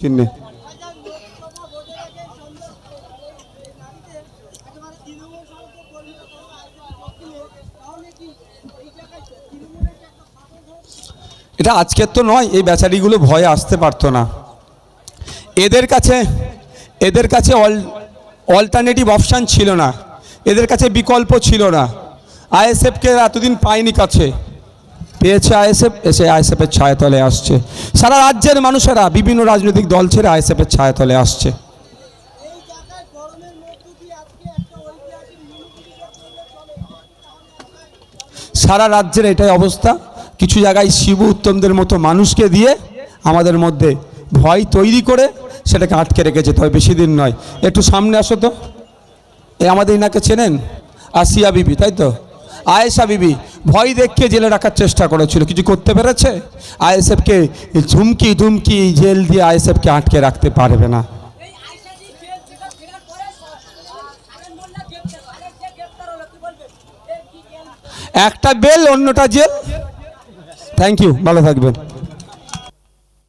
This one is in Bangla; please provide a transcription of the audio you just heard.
চিহ্নে এটা আজকের তো নয়, এই বেচারিগুলো ভয়ে আসতে পারতো না। এদের কাছে অল্টারনেটিভ অপশান ছিল না, এদের কাছে বিকল্প ছিল না। আইএসএফকে এতদিন পায়নি, কাছে পেয়েছে আইএসএফ, এসে আইএসএফের ছায়াতলে আসছে। সারা রাজ্যের মানুষেরা বিভিন্ন রাজনৈতিক দল ছেড়ে আইএসএফের ছায়াতলে আসছে। সারা রাজ্যের এটাই অবস্থা। কিছু জায়গায় শিবু উত্তমদের মতো মানুষকে দিয়ে আমাদের মধ্যে ভয় তৈরি করে সেটাকে আটকে রেখেছে। তবে বেশি দিন নয়। একটু সামনে আসো তো। আমাদের ইনাকে চেনেন? আসিয়া বিবি, তাই তো? আয়েশা বিবি ভয় দেখিয়ে জেলে রাখার চেষ্টা করেছিল, কিছু করতে পেরেছে? আইএসএফকে ধুমকি জেল দিয়ে আইএসএফকে আটকে রাখতে পারবে না। একটা বেল, অন্যটা জেল। থ্যাংক ইউ, ভালো থাকবেন।